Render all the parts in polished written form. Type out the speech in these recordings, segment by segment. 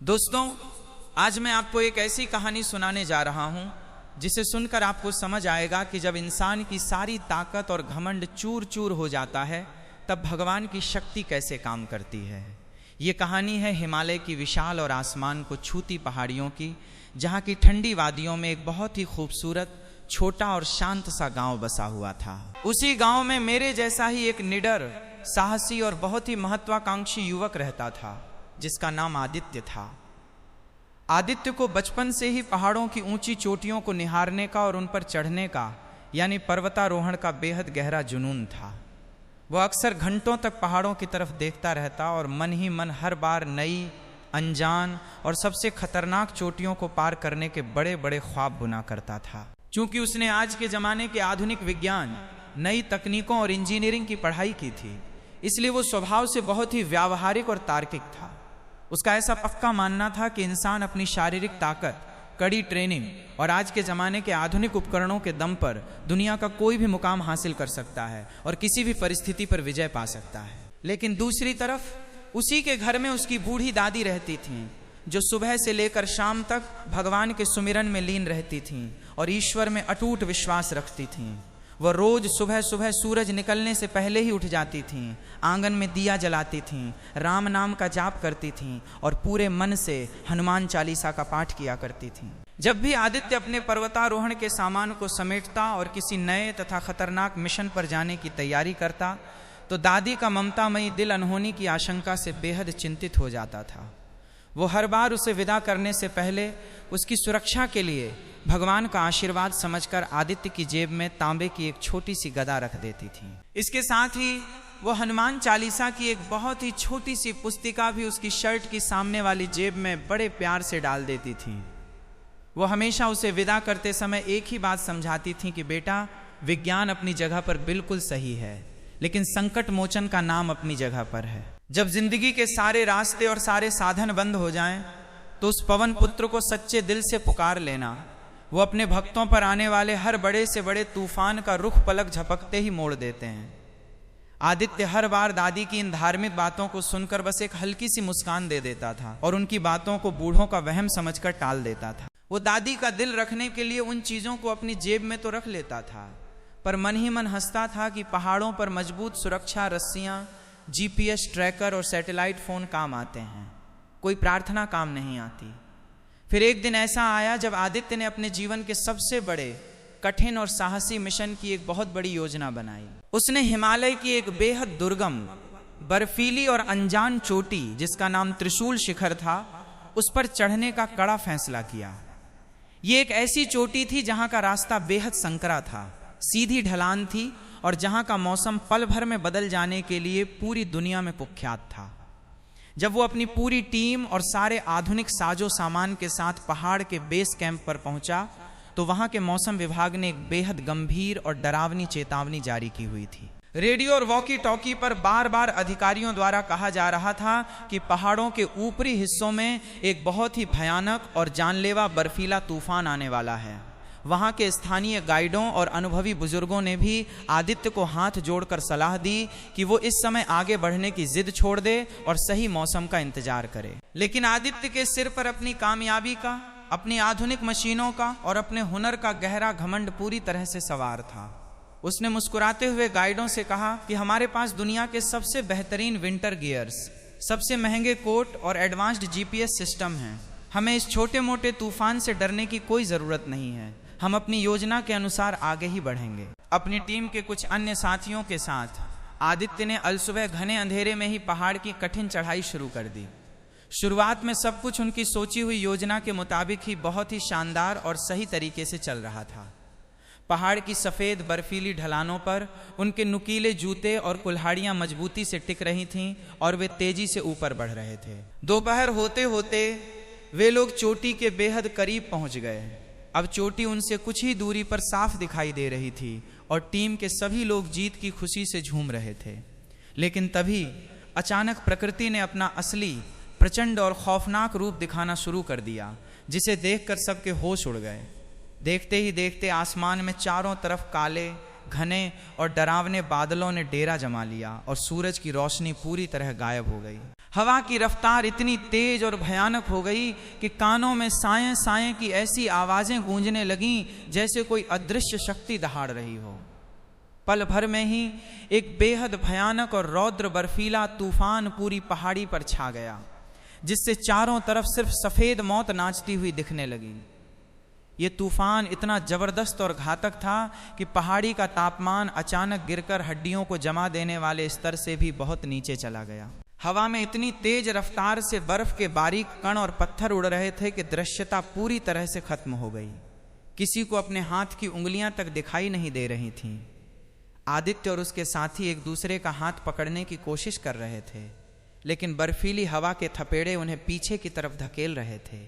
दोस्तों, आज मैं आपको एक ऐसी कहानी सुनाने जा रहा हूं जिसे सुनकर आपको समझ आएगा कि जब इंसान की सारी ताकत और घमंड चूर चूर हो जाता है तब भगवान की शक्ति कैसे काम करती है। ये कहानी है हिमालय की विशाल और आसमान को छूती पहाड़ियों की, जहाँ की ठंडी वादियों में एक बहुत ही खूबसूरत छोटा और शांत सा गांव बसा हुआ था। उसी गांव में मेरे जैसा ही एक निडर, साहसी और बहुत ही महत्वाकांक्षी युवक रहता था जिसका नाम आदित्य था। आदित्य को बचपन से ही पहाड़ों की ऊंची चोटियों को निहारने का और उन पर चढ़ने का यानी पर्वतारोहण का बेहद गहरा जुनून था। वह अक्सर घंटों तक पहाड़ों की तरफ देखता रहता और मन ही मन हर बार नई, अनजान और सबसे खतरनाक चोटियों को पार करने के बड़े बड़े ख्वाब बुना करता था। क्योंकि उसने आज के ज़माने के आधुनिक विज्ञान, नई तकनीकों और इंजीनियरिंग की पढ़ाई की थी, इसलिए वो स्वभाव से बहुत ही व्यावहारिक और तार्किक था। उसका ऐसा पक्का मानना था कि इंसान अपनी शारीरिक ताकत, कड़ी ट्रेनिंग और आज के ज़माने के आधुनिक उपकरणों के दम पर दुनिया का कोई भी मुकाम हासिल कर सकता है और किसी भी परिस्थिति पर विजय पा सकता है। लेकिन दूसरी तरफ उसी के घर में उसकी बूढ़ी दादी रहती थीं, जो सुबह से लेकर शाम तक भगवान के सुमिरन में लीन रहती थीं और ईश्वर में अटूट विश्वास रखती थीं। वह रोज सुबह सुबह सूरज निकलने से पहले ही उठ जाती थीं, आंगन में दिया जलाती थीं, राम नाम का जाप करती थीं और पूरे मन से हनुमान चालीसा का पाठ किया करती थीं। जब भी आदित्य अपने पर्वतारोहण के सामान को समेटता और किसी नए तथा खतरनाक मिशन पर जाने की तैयारी करता तो दादी का ममतामयी दिल अनहोनी की आशंका से बेहद चिंतित हो जाता था। वो हर बार उसे विदा करने से पहले उसकी सुरक्षा के लिए भगवान का आशीर्वाद समझकर आदित्य की जेब में तांबे की एक छोटी सी गदा रख देती थी। इसके साथ ही वो हनुमान चालीसा की एक बहुत ही छोटी सी पुस्तिका भी उसकी शर्ट की सामने वाली जेब में बड़े प्यार से डाल देती थी। वो हमेशा उसे विदा करते समय एक ही बात समझाती थी कि बेटा, विज्ञान अपनी जगह पर बिल्कुल सही है, लेकिन संकट मोचन का नाम अपनी जगह पर है। जब जिंदगी के सारे रास्ते और सारे साधन बंद हो जाएं, तो उस पवन पुत्र को सच्चे दिल से पुकार लेना। वो अपने भक्तों पर आने वाले हर बड़े से बड़े तूफान का रुख पलक झपकते ही मोड़ देते हैं। आदित्य हर बार दादी की इन धार्मिक बातों को सुनकर बस एक हल्की सी मुस्कान दे देता था और उनकी बातों को बूढ़ों का वहम समझकर टाल देता था। वो दादी का दिल रखने के लिए उन चीज़ों को अपनी जेब में तो रख लेता था, पर मन ही मन हंसता था कि पहाड़ों पर मजबूत सुरक्षा रस्सियाँ, GPS ट्रैकर और सैटेलाइट फ़ोन काम आते हैं, कोई प्रार्थना काम नहीं आती। फिर एक दिन ऐसा आया जब आदित्य ने अपने जीवन के सबसे बड़े, कठिन और साहसी मिशन की एक बहुत बड़ी योजना बनाई। उसने हिमालय की एक बेहद दुर्गम, बर्फीली और अनजान चोटी जिसका नाम त्रिशूल शिखर था, उस पर चढ़ने का कड़ा फैसला किया। ये एक ऐसी चोटी थी जहाँ का रास्ता बेहद संकरा था, सीधी ढलान थी और जहाँ का मौसम पल भर में बदल जाने के लिए पूरी दुनिया में कुख्यात था। जब वो अपनी पूरी टीम और सारे आधुनिक साजो सामान के साथ पहाड़ के बेस कैंप पर पहुंचा तो वहां के मौसम विभाग ने एक बेहद गंभीर और डरावनी चेतावनी जारी की हुई थी। रेडियो और वॉकी टॉकी पर बार बार अधिकारियों द्वारा कहा जा रहा था कि पहाड़ों के ऊपरी हिस्सों में एक बहुत ही भयानक और जानलेवा बर्फीला तूफान आने वाला है। वहाँ के स्थानीय गाइडों और अनुभवी बुजुर्गों ने भी आदित्य को हाथ जोड़कर सलाह दी कि वो इस समय आगे बढ़ने की जिद छोड़ दे और सही मौसम का इंतजार करे। लेकिन आदित्य के सिर पर अपनी कामयाबी का, अपनी आधुनिक मशीनों का और अपने हुनर का गहरा घमंड पूरी तरह से सवार था। उसने मुस्कुराते हुए गाइडों से कहा कि हमारे पास दुनिया के सबसे बेहतरीन विंटर गियर्स, सबसे महंगे कोट और एडवांस्ड GPS सिस्टम हैं। हमें इस छोटे मोटे तूफान से डरने की कोई ज़रूरत नहीं है। हम अपनी योजना के अनुसार आगे ही बढ़ेंगे। अपनी टीम के कुछ अन्य साथियों के साथ आदित्य ने अलसुबह घने अंधेरे में ही पहाड़ की कठिन चढ़ाई शुरू कर दी। शुरुआत में सब कुछ उनकी सोची हुई योजना के मुताबिक ही बहुत ही शानदार और सही तरीके से चल रहा था। पहाड़ की सफ़ेद बर्फीली ढलानों पर उनके नुकीले जूते और कुल्हाड़ियाँ मजबूती से टिक रही थीं और वे तेजी से ऊपर बढ़ रहे थे। दोपहर होते होते वे लोग चोटी के बेहद करीब पहुँच गए। अब चोटी उनसे कुछ ही दूरी पर साफ दिखाई दे रही थी और टीम के सभी लोग जीत की खुशी से झूम रहे थे। लेकिन तभी अचानक प्रकृति ने अपना असली, प्रचंड और खौफनाक रूप दिखाना शुरू कर दिया, जिसे देखकर सबके होश उड़ गए। देखते ही देखते आसमान में चारों तरफ काले, घने और डरावने बादलों ने डेरा जमा लिया और सूरज की रोशनी पूरी तरह गायब हो गई। हवा की रफ्तार इतनी तेज और भयानक हो गई कि कानों में साएं साएं की ऐसी आवाजें गूंजने लगीं जैसे कोई अदृश्य शक्ति दहाड़ रही हो। पल भर में ही एक बेहद भयानक और रौद्र बर्फीला तूफान पूरी पहाड़ी पर छा गया, जिससे चारों तरफ सिर्फ सफेद मौत नाचती हुई दिखने लगी। ये तूफान इतना जबरदस्त और घातक था कि पहाड़ी का तापमान अचानक गिरकर हड्डियों को जमा देने वाले स्तर से भी बहुत नीचे चला गया। हवा में इतनी तेज रफ्तार से बर्फ के बारीक कण और पत्थर उड़ रहे थे कि दृश्यता पूरी तरह से खत्म हो गई। किसी को अपने हाथ की उंगलियां तक दिखाई नहीं दे रही थीं। आदित्य और उसके साथी एक दूसरे का हाथ पकड़ने की कोशिश कर रहे थे, लेकिन बर्फीली हवा के थपेड़े उन्हें पीछे की तरफ धकेल रहे थे।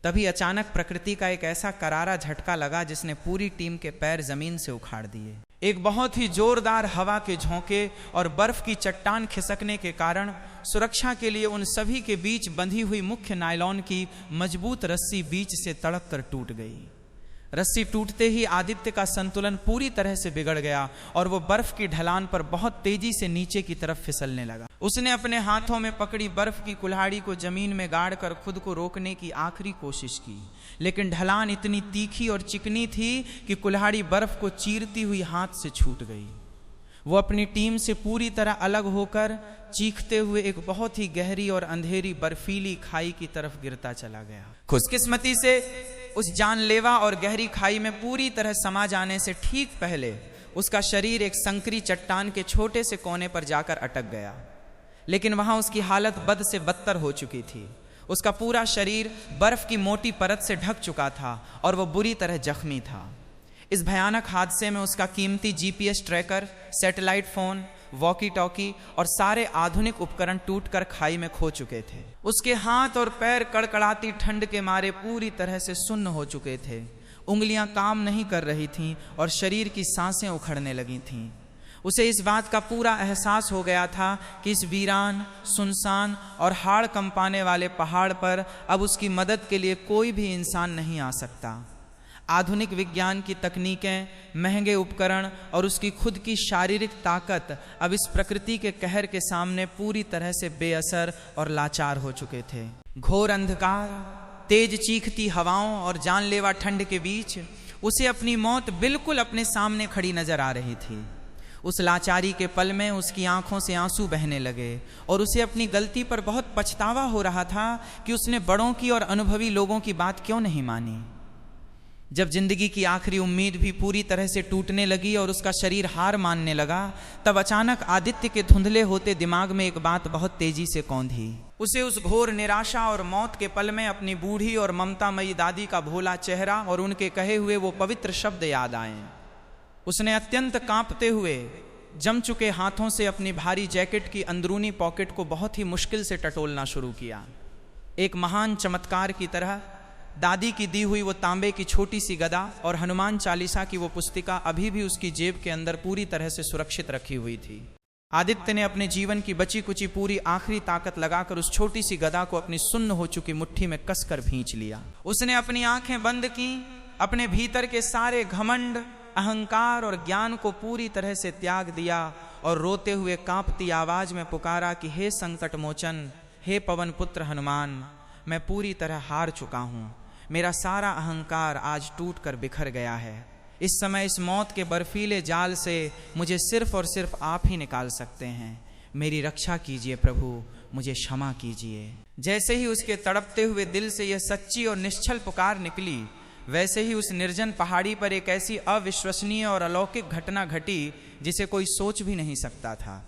तभी अचानक प्रकृति का एक ऐसा करारा झटका लगा जिसने पूरी टीम के पैर जमीन से उखाड़ दिए। एक बहुत ही जोरदार हवा के झोंके और बर्फ की चट्टान खिसकने के कारण सुरक्षा के लिए उन सभी के बीच बंधी हुई मुख्य नायलॉन की मजबूत रस्सी बीच से तड़क कर टूट गई। रस्सी टूटते ही आदित्य का संतुलन पूरी तरह से बिगड़ गया और वो बर्फ की ढलान पर बहुत तेजी से नीचे की तरफ फिसलने लगा। उसने अपने हाथों में पकड़ी बर्फ की कुल्हाड़ी को जमीन में गाड़कर खुद को रोकने की आखिरी कोशिश की, लेकिन ढलान इतनी तीखी और चिकनी थी कि कुल्हाड़ी बर्फ को चीरती हुई हाथ से छूट गई। वो अपनी टीम से पूरी तरह अलग होकर चीखते हुए एक बहुत ही गहरी और अंधेरी बर्फीली खाई की तरफ गिरता चला गया। खुशकिस्मती से उस जानलेवा और गहरी खाई में पूरी तरह समा जाने से ठीक पहले उसका शरीर एक संकरी चट्टान के छोटे से कोने पर जाकर अटक गया, लेकिन वहां उसकी हालत बद से बदतर हो चुकी थी। उसका पूरा शरीर बर्फ की मोटी परत से ढक चुका था और वह बुरी तरह जख्मी था। इस भयानक हादसे में उसका कीमती GPS tracker, satellite phone, walkie talkie और सारे आधुनिक उपकरण टूटकर खाई में खो चुके थे। उसके हाथ और पैर कड़कड़ाती ठंड के मारे पूरी तरह से सुन्न हो चुके थे। उंगलियां काम नहीं कर रही थीं और शरीर की सांसें उखड़ने लगी थीं। उसे इस बात का पूरा एहसास हो गया था कि इस वीरान, सुनसान और हाड़ कंपाने वाले पहाड़ पर अब उसकी मदद के लिए कोई भी इंसान नहीं आ सकता। आधुनिक विज्ञान की तकनीकें, महंगे उपकरण और उसकी खुद की शारीरिक ताकत अब इस प्रकृति के कहर के सामने पूरी तरह से बेअसर और लाचार हो चुके थे। घोर अंधकार, तेज चीखती हवाओं और जानलेवा ठंड के बीच उसे अपनी मौत बिल्कुल अपने सामने खड़ी नजर आ रही थी। उस लाचारी के पल में उसकी आंखों से आंसू बहने लगे और उसे अपनी गलती पर बहुत पछतावा हो रहा था कि उसने बड़ों की और अनुभवी लोगों की बात क्यों नहीं मानी। जब जिंदगी की आखिरी उम्मीद भी पूरी तरह से टूटने लगी और उसका शरीर हार मानने लगा, तब अचानक आदित्य के धुंधले होते दिमाग में एक बात बहुत तेजी से कौंधी। उसे उस घोर निराशा और मौत के पल में अपनी बूढ़ी और ममतामयी दादी का भोला चेहरा और उनके कहे हुए वो पवित्र शब्द याद आए। उसने अत्यंत कांपते हुए जम चुके हाथों से अपनी भारी जैकेट की अंदरूनी पॉकेट को बहुत ही मुश्किल से टटोलना शुरू किया। एक महान चमत्कार की तरह दादी की दी हुई वो तांबे की छोटी सी गदा और हनुमान चालीसा की वो पुस्तिका अभी भी उसकी जेब के अंदर पूरी तरह से सुरक्षित रखी हुई थी। आदित्य ने अपने जीवन की बची कुची पूरी आखिरी ताकत लगाकर उस छोटी सी गदा को अपनी सुन्न हो चुकी मुट्ठी में कसकर भींच लिया। उसने अपनी आंखें बंद की, अपने भीतर के सारे घमंड, अहंकार और ज्ञान को पूरी तरह से त्याग दिया और रोते हुए कांपती आवाज में पुकारा कि हे संकट मोचन, हे पवन पुत्र हनुमान, मैं पूरी तरह हार चुका हूँ। मेरा सारा अहंकार आज टूट कर बिखर गया है। इस समय इस मौत के बर्फीले जाल से मुझे सिर्फ और सिर्फ आप ही निकाल सकते हैं। मेरी रक्षा कीजिए प्रभु, मुझे क्षमा कीजिए। जैसे ही उसके तड़पते हुए दिल से यह सच्ची और निश्चल पुकार निकली, वैसे ही उस निर्जन पहाड़ी पर एक ऐसी अविश्वसनीय और अलौकिक घटना घटी जिसे कोई सोच भी नहीं सकता था।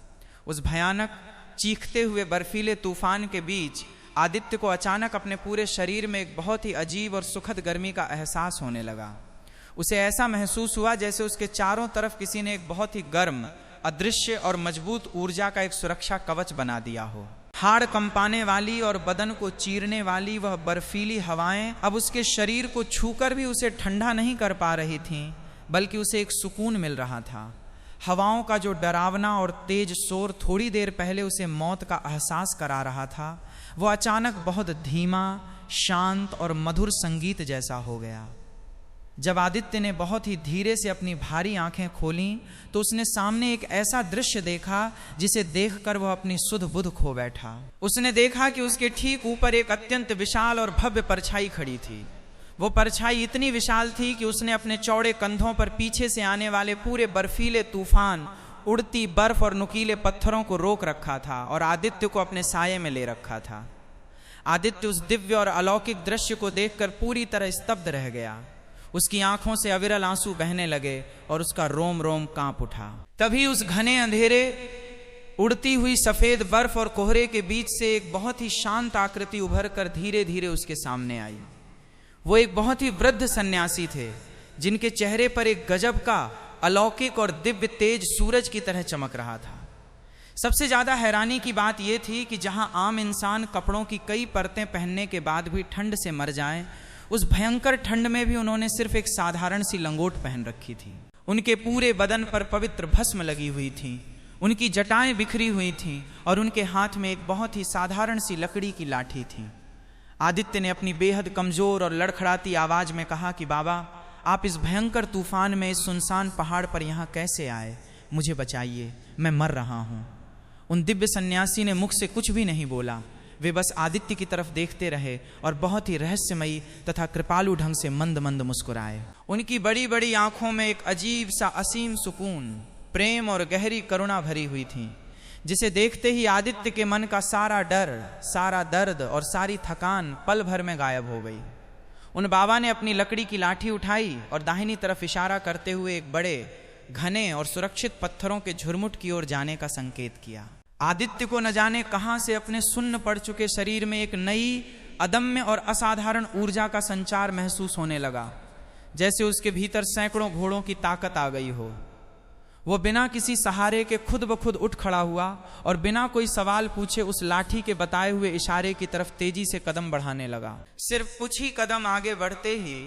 उस भयानक चीखते हुए बर्फीले तूफान के बीच आदित्य को अचानक अपने पूरे शरीर में एक बहुत ही अजीब और सुखद गर्मी का एहसास होने लगा। उसे ऐसा महसूस हुआ जैसे उसके चारों तरफ किसी ने एक बहुत ही गर्म, अदृश्य और मजबूत ऊर्जा का एक सुरक्षा कवच बना दिया हो। हाड़ कंपाने वाली और बदन को चीरने वाली वह बर्फीली हवाएं अब उसके शरीर को छूकर भी उसे ठंडा नहीं कर पा रही थीं, बल्कि उसे एक सुकून मिल रहा था। हवाओं का जो डरावना और तेज शोर थोड़ी देर पहले उसे मौत का एहसास करा रहा था, वो अचानक बहुत धीमा, शांत और मधुर संगीत जैसा हो गया। जब आदित्य ने बहुत ही धीरे से अपनी भारी आंखें खोलीं तो उसने सामने एक ऐसा दृश्य देखा जिसे देखकर वह अपनी सुध बुध खो बैठा। उसने देखा कि उसके ठीक ऊपर एक अत्यंत विशाल और भव्य परछाई खड़ी थी। वो परछाई इतनी विशाल थी कि उसने अपने चौड़े कंधों पर पीछे से आने वाले पूरे बर्फीले तूफान, उड़ती बर्फ और नुकीले पत्थरों को रोक रखा था और आदित्य को अपने साये में ले रखा था। आदित्य उस दिव्य और अलौकिक दृश्य को देखकर पूरी तरह स्तब्ध रह गया। उसकी आंखों से अविरल आंसू बहने लगे और उसका रोम रोम कांप उठा। तभी उस घने अंधेरे, उड़ती हुई सफेद बर्फ और कोहरे के बीच से एक बहुत ही शांत आकृति उभर कर धीरे धीरे उसके सामने आई। वो एक बहुत ही वृद्ध सन्यासी थे जिनके चेहरे पर एक गजब का अलौकिक और दिव्य तेज सूरज की तरह चमक रहा था। सबसे ज्यादा हैरानी की बात यह थी कि जहां आम इंसान कपड़ों की कई परतें पहनने के बाद भी ठंड से मर जाएं, उस भयंकर ठंड में भी उन्होंने सिर्फ एक साधारण सी लंगोट पहन रखी थी। उनके पूरे बदन पर पवित्र भस्म लगी हुई थी, उनकी जटाएं बिखरी हुई थीं और उनके हाथ में एक बहुत ही साधारण सी लकड़ी की लाठी थी। आदित्य ने अपनी बेहद कमजोर और लड़खड़ाती आवाज में कहा कि बाबा, आप इस भयंकर तूफान में इस सुनसान पहाड़ पर यहाँ कैसे आए? मुझे बचाइए, मैं मर रहा हूँ। उन दिव्य सन्यासी ने मुख से कुछ भी नहीं बोला। वे बस आदित्य की तरफ देखते रहे और बहुत ही रहस्यमयी तथा कृपालु ढंग से मंद मंद मुस्कुराए। उनकी बड़ी बड़ी आंखों में एक अजीब सा असीम सुकून, प्रेम और गहरी करुणा भरी हुई थी, जिसे देखते ही आदित्य के मन का सारा डर, सारा दर्द और सारी थकान पल भर में गायब हो गई। उन बाबा ने अपनी लकड़ी की लाठी उठाई और दाहिनी तरफ इशारा करते हुए एक बड़े, घने और सुरक्षित पत्थरों के झुरमुट की ओर जाने का संकेत किया। आदित्य को न जाने कहां से अपने सुन्न पड़ चुके शरीर में एक नई, अदम्य और असाधारण ऊर्जा का संचार महसूस होने लगा, जैसे उसके भीतर सैकड़ों घोड़ों की ताकत आ गई हो। वो बिना किसी सहारे के खुद ब खुद उठ खड़ा हुआ और बिना कोई सवाल पूछे उस लाठी के बताए हुए इशारे की तरफ तेजी से कदम बढ़ाने लगा। सिर्फ कुछ ही कदम आगे बढ़ते ही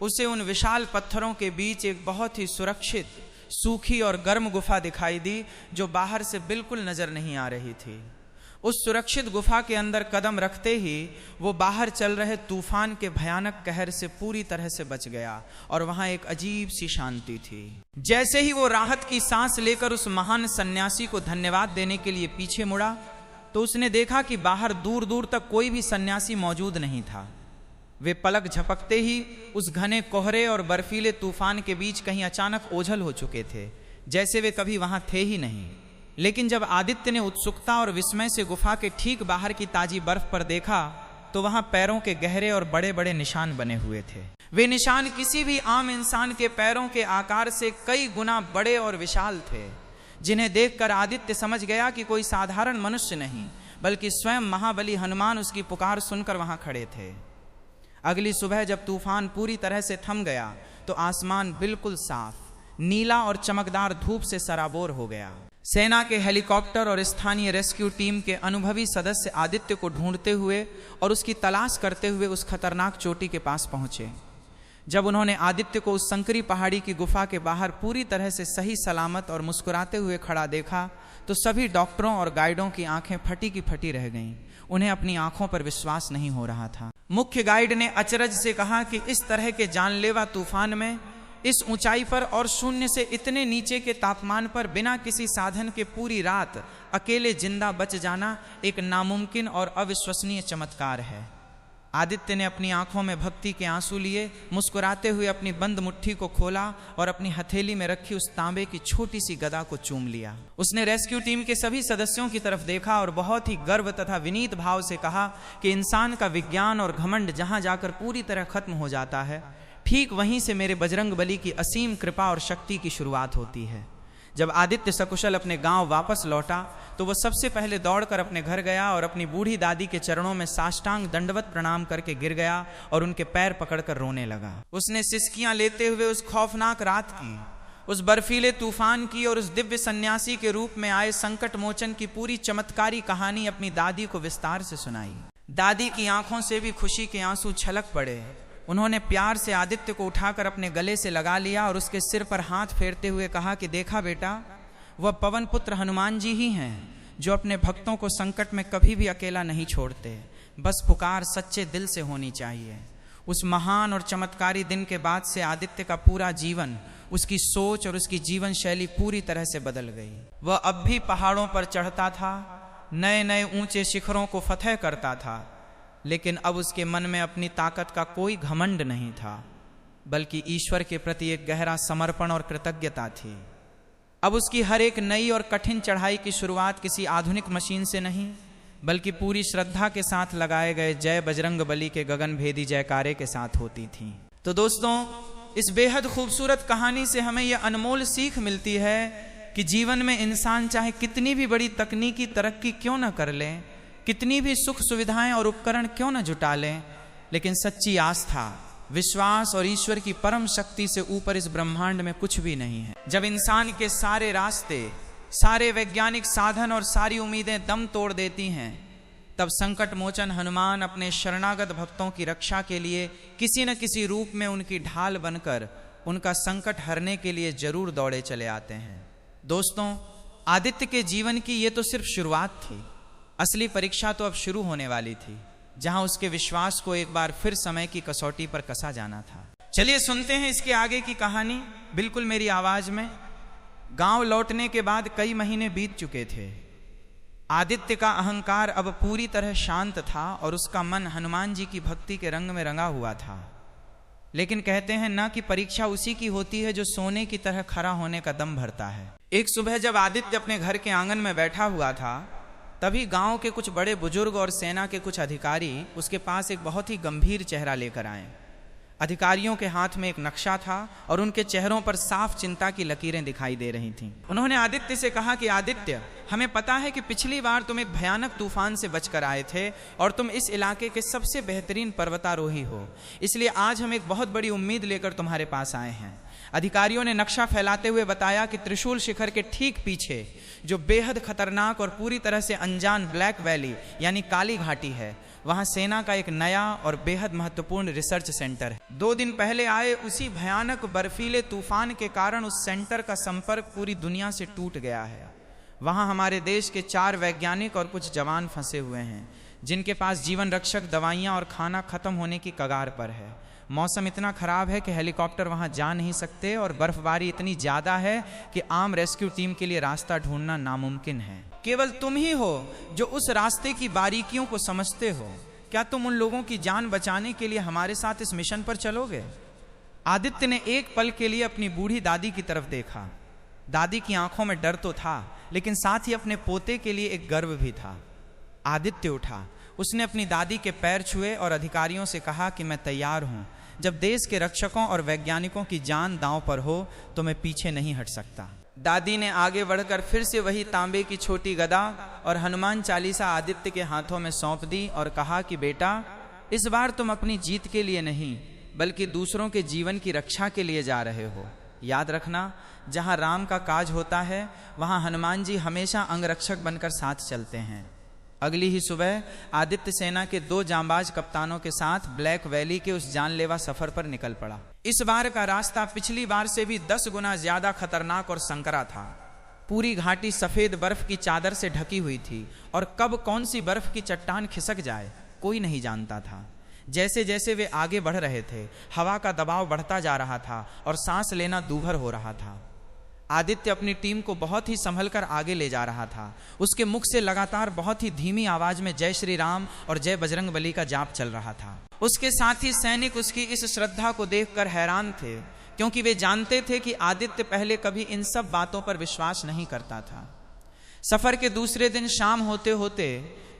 उसे उन विशाल पत्थरों के बीच एक बहुत ही सुरक्षित, सूखी और गर्म गुफा दिखाई दी जो बाहर से बिल्कुल नजर नहीं आ रही थी। उस सुरक्षित गुफा के अंदर कदम रखते ही वो बाहर चल रहे तूफान के भयानक कहर से पूरी तरह से बच गया और वहां एक अजीब सी शांति थी। जैसे ही वो राहत की सांस लेकर उस महान सन्यासी को धन्यवाद देने के लिए पीछे मुड़ा तो उसने देखा कि बाहर दूर दूर तक कोई भी सन्यासी मौजूद नहीं था। वे पलक झपकते ही उस घने कोहरे और बर्फीले तूफान के बीच कहीं अचानक ओझल हो चुके थे, जैसे वे कभी वहां थे ही नहीं। लेकिन जब आदित्य ने उत्सुकता और विस्मय से गुफा के ठीक बाहर की ताजी बर्फ पर देखा तो वहां पैरों के गहरे और बड़े बड़े निशान बने हुए थे। वे निशान किसी भी आम इंसान के पैरों के आकार से कई गुना बड़े और विशाल थे, जिन्हें देखकर आदित्य समझ गया कि कोई साधारण मनुष्य नहीं बल्कि स्वयं महाबली हनुमान उसकी पुकार सुनकर वहां खड़े थे। अगली सुबह जब तूफान पूरी तरह से थम गया तो आसमान बिल्कुल साफ, नीला और चमकदार धूप से सराबोर हो गया। सेना के हेलीकॉप्टर और स्थानीय रेस्क्यू टीम के अनुभवी सदस्य आदित्य को ढूंढते हुए और उसकी तलाश करते हुए उस खतरनाक चोटी के पास पहुंचे। जब उन्होंने आदित्य को उस संकरी पहाड़ी की गुफा के बाहर पूरी तरह से सही सलामत और मुस्कुराते हुए खड़ा देखा तो सभी डॉक्टरों और गाइडों की आंखें फटी की फटी रह गईं। उन्हें अपनी आंखों पर विश्वास नहीं हो रहा था। मुख्य गाइड ने अचरज से कहा कि इस तरह के जानलेवा तूफान में, इस ऊंचाई पर और शून्य से इतने नीचे के तापमान पर बिना किसी साधन के पूरी रात अकेले जिंदा बच जाना एक नामुमकिन और अविश्वसनीय चमत्कार है। आदित्य ने अपनी आंखों में भक्ति के आंसू लिए मुस्कुराते हुए अपनी बंद मुट्ठी को खोला और अपनी हथेली में रखी उस तांबे की छोटी सी गदा को चूम लिया। उसने रेस्क्यू टीम के सभी सदस्यों की तरफ देखा और बहुत ही गर्व तथा विनीत भाव से कहा कि इंसान का विज्ञान और घमंड जहां जाकर पूरी तरह खत्म हो जाता है, ठीक वहीं से मेरे बजरंगबली की असीम कृपा और शक्ति की शुरुआत होती है। जब आदित्य सकुशल अपने गांव वापस लौटा तो वह सबसे पहले दौड़कर अपने घर गया और अपनी बूढ़ी दादी के चरणों में साष्टांग दंडवत प्रणाम करके गिर गया और उनके पैर पकड़कर रोने लगा। उसने सिसकियां लेते हुए उस खौफनाक रात की, उस बर्फीले तूफान की और उस दिव्य सन्यासी के रूप में आए संकट मोचन की पूरी चमत्कारी कहानी अपनी दादी को विस्तार से सुनाई। दादी की आंखों से भी खुशी के आंसू छलक पड़े। उन्होंने प्यार से आदित्य को उठाकर अपने गले से लगा लिया और उसके सिर पर हाथ फेरते हुए कहा कि देखा बेटा, वह पवन पुत्र हनुमान जी ही हैं जो अपने भक्तों को संकट में कभी भी अकेला नहीं छोड़ते। बस पुकार सच्चे दिल से होनी चाहिए। उस महान और चमत्कारी दिन के बाद से आदित्य का पूरा जीवन, उसकी सोच और उसकी जीवन शैली पूरी तरह से बदल गई। वह अब भी पहाड़ों पर चढ़ता था, नए नए ऊंचे शिखरों को फतह करता था, लेकिन अब उसके मन में अपनी ताकत का कोई घमंड नहीं था, बल्कि ईश्वर के प्रति एक गहरा समर्पण और कृतज्ञता थी। अब उसकी हर एक नई और कठिन चढ़ाई की शुरुआत किसी आधुनिक मशीन से नहीं, बल्कि पूरी श्रद्धा के साथ लगाए गए जय बजरंग बली के गगनभेदी जयकारे के साथ होती थी। तो दोस्तों, इस बेहद खूबसूरत कहानी से हमें यह अनमोल सीख मिलती है कि जीवन में इंसान चाहे कितनी भी बड़ी तकनीकी तरक्की क्यों न कर ले, कितनी भी सुख सुविधाएं और उपकरण क्यों न जुटा लें, लेकिन सच्ची आस्था, विश्वास और ईश्वर की परम शक्ति से ऊपर इस ब्रह्मांड में कुछ भी नहीं है। जब इंसान के सारे रास्ते, सारे वैज्ञानिक साधन और सारी उम्मीदें दम तोड़ देती हैं, तब संकट मोचन हनुमान अपने शरणागत भक्तों की रक्षा के लिए किसी न किसी रूप में उनकी ढाल बनकर उनका संकट हरने के लिए जरूर दौड़े चले आते हैं। दोस्तों, आदित्य के जीवन की ये तो सिर्फ शुरुआत थी। असली परीक्षा तो अब शुरू होने वाली थी, जहां उसके विश्वास को एक बार फिर समय की कसौटी पर कसा जाना था। चलिए सुनते हैं इसके आगे की कहानी, बिल्कुल मेरी आवाज में। गांव लौटने के बाद कई महीने बीत चुके थे। आदित्य का अहंकार अब पूरी तरह शांत था और उसका मन हनुमान जी की भक्ति के रंग में रंगा हुआ था। लेकिन कहते हैं ना कि परीक्षा उसी की होती है जो सोने की तरह खरा होने का दम भरता है। एक सुबह जब आदित्य अपने घर के आंगन में बैठा हुआ था, तभी गांव के कुछ बड़े बुजुर्ग और सेना के कुछ अधिकारी उसके पास एक बहुत ही गंभीर चेहरा लेकर आए। अधिकारियों के हाथ में एक नक्शा था और उनके चेहरों पर साफ चिंता की लकीरें दिखाई दे रही थीं। उन्होंने आदित्य से कहा कि आदित्य, हमें पता है कि पिछली बार तुम एक भयानक तूफान से बचकर आए थे और तुम इस इलाके के सबसे बेहतरीन पर्वतारोही हो, इसलिए आज हम एक बहुत बड़ी उम्मीद लेकर तुम्हारे पास आए हैं। अधिकारियों ने नक्शा फैलाते हुए बताया कि त्रिशूल शिखर के ठीक पीछे जो बेहद खतरनाक और पूरी तरह से अनजान ब्लैक वैली यानी काली घाटी है, वहां सेना का एक नया और बेहद महत्वपूर्ण रिसर्च सेंटर है। 2 दिन पहले आए उसी भयानक बर्फीले तूफान के कारण उस सेंटर का संपर्क पूरी दुनिया से टूट गया है। वहां हमारे देश के 4 वैज्ञानिक और कुछ जवान फंसे हुए हैं, जिनके पास जीवन रक्षक दवाइयां और खाना खत्म होने की कगार पर है। मौसम इतना खराब है कि हेलीकॉप्टर वहां जा नहीं सकते और बर्फबारी इतनी ज्यादा है कि आम रेस्क्यू टीम के लिए रास्ता ढूंढना नामुमकिन है। केवल तुम ही हो जो उस रास्ते की बारीकियों को समझते हो। क्या तुम उन लोगों की जान बचाने के लिए हमारे साथ इस मिशन पर चलोगे? आदित्य ने एक पल के लिए अपनी बूढ़ी दादी की तरफ देखा। दादी की आंखों में डर तो था, लेकिन साथ ही अपने पोते के लिए एक गर्व भी था। आदित्य उठा, उसने अपनी दादी के पैर छुए और अधिकारियों से कहा कि मैं तैयार हूं। जब देश के रक्षकों और वैज्ञानिकों की जान दांव पर हो तो मैं पीछे नहीं हट सकता। दादी ने आगे बढ़कर फिर से वही तांबे की छोटी गदा और हनुमान चालीसा आदित्य के हाथों में सौंप दी और कहा कि बेटा, इस बार तुम अपनी जीत के लिए नहीं बल्कि दूसरों के जीवन की रक्षा के लिए जा रहे हो। याद रखना, जहां राम का काज होता है वहां हनुमान जी हमेशा अंगरक्षक बनकर साथ चलते हैं। अगली ही सुबह आदित्य सेना के 2 जांबाज कप्तानों के साथ ब्लैक वैली के उस जानलेवा सफर पर निकल पड़ा। इस बार का रास्ता पिछली बार से भी 10 गुना ज्यादा खतरनाक और संकरा था। पूरी घाटी सफेद बर्फ की चादर से ढकी हुई थी और कब कौन सी बर्फ की चट्टान खिसक जाए कोई नहीं जानता था। जैसे जैसे वे आगे बढ़ रहे थे, हवा का दबाव बढ़ता जा रहा था और सांस लेना दूभर हो रहा था। आदित्य अपनी टीम को बहुत ही संभल कर आगे ले जा रहा था। उसके मुख से लगातार बहुत ही धीमी आवाज में जय श्री राम और जय बजरंग बली का जाप चल रहा था। उसके साथ ही सैनिक उसकी इस श्रद्धा को देखकर हैरान थे, क्योंकि वे जानते थे कि आदित्य पहले कभी इन सब बातों पर विश्वास नहीं करता था। सफर के दूसरे दिन शाम होते होते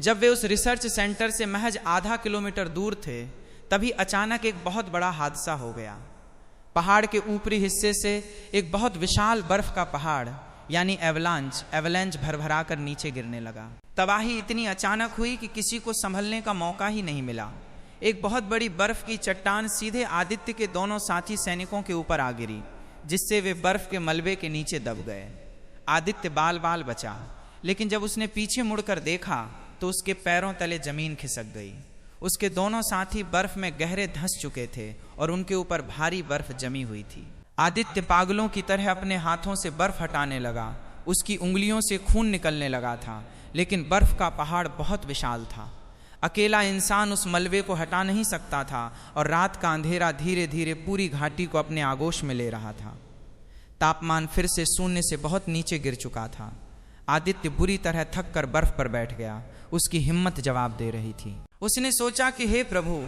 जब वे उस रिसर्च सेंटर से महज आधा किलोमीटर दूर थे, तभी अचानक एक बहुत बड़ा हादसा हो गया। पहाड़ के ऊपरी हिस्से से एक बहुत विशाल बर्फ का पहाड़ यानी एवलांच भरभरा कर नीचे गिरने लगा। तबाही इतनी अचानक हुई कि किसी को संभलने का मौका ही नहीं मिला। एक बहुत बड़ी बर्फ की चट्टान सीधे आदित्य के दोनों साथी सैनिकों के ऊपर आ गिरी, जिससे वे बर्फ के मलबे के नीचे दब गए। आदित्य बाल बाल बचा, लेकिन जब उसने पीछे मुड़कर देखा तो उसके पैरों तले जमीन खिसक गई। उसके दोनों साथी बर्फ में गहरे धंस चुके थे और उनके ऊपर भारी बर्फ जमी हुई थी। आदित्य पागलों की तरह अपने हाथों से बर्फ हटाने लगा। उसकी उंगलियों से खून निकलने लगा था, लेकिन बर्फ का पहाड़ बहुत विशाल था। अकेला इंसान उस मलबे को हटा नहीं सकता था और रात का अंधेरा धीरे धीरे पूरी घाटी को अपने आगोश में ले रहा था। तापमान फिर से शून्य से बहुत नीचे गिर चुका था। आदित्य बुरी तरह थक कर बर्फ पर बैठ गया। उसकी हिम्मत जवाब दे रही थी। उसने सोचा कि हे प्रभु,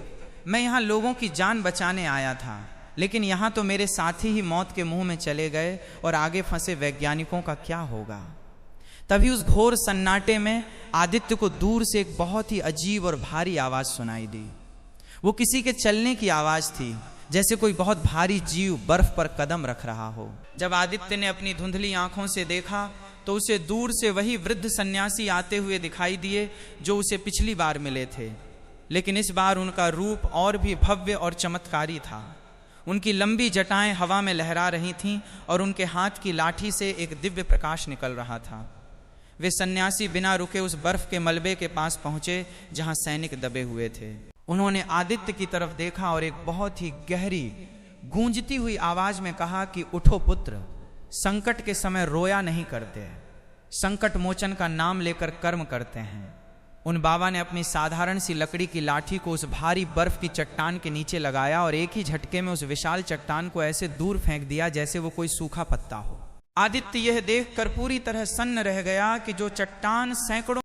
मैं यहाँ लोगों की जान बचाने आया था, लेकिन यहाँ तो मेरे साथी ही मौत के मुंह में चले गए और आगे फंसे वैज्ञानिकों का क्या होगा। तभी उस घोर सन्नाटे में आदित्य को दूर से एक बहुत ही अजीब और भारी आवाज सुनाई दी। वो किसी के चलने की आवाज थी, जैसे कोई बहुत भारी जीव बर्फ पर कदम रख रहा हो। जब आदित्य ने अपनी धुंधली आंखों से देखा तो उसे दूर से वही वृद्ध सन्यासी आते हुए दिखाई दिए जो उसे पिछली बार मिले थे, लेकिन इस बार उनका रूप और भी भव्य और चमत्कारी था। उनकी लंबी जटाएं हवा में लहरा रही थीं और उनके हाथ की लाठी से एक दिव्य प्रकाश निकल रहा था। वे सन्यासी बिना रुके उस बर्फ के मलबे के पास पहुंचे जहां सैनिक दबे हुए थे। उन्होंने आदित्य की तरफ देखा और एक बहुत ही गहरी गूंजती हुई आवाज में कहा कि उठो पुत्र, संकट के समय रोया नहीं करते, संकट मोचन का नाम लेकर कर्म करते हैं। उन बाबा ने अपनी साधारण सी लकड़ी की लाठी को उस भारी बर्फ की चट्टान के नीचे लगाया और एक ही झटके में उस विशाल चट्टान को ऐसे दूर फेंक दिया जैसे वो कोई सूखा पत्ता हो। आदित्य यह देखकर पूरी तरह सन्न रह गया कि जो चट्टान सैकड़ों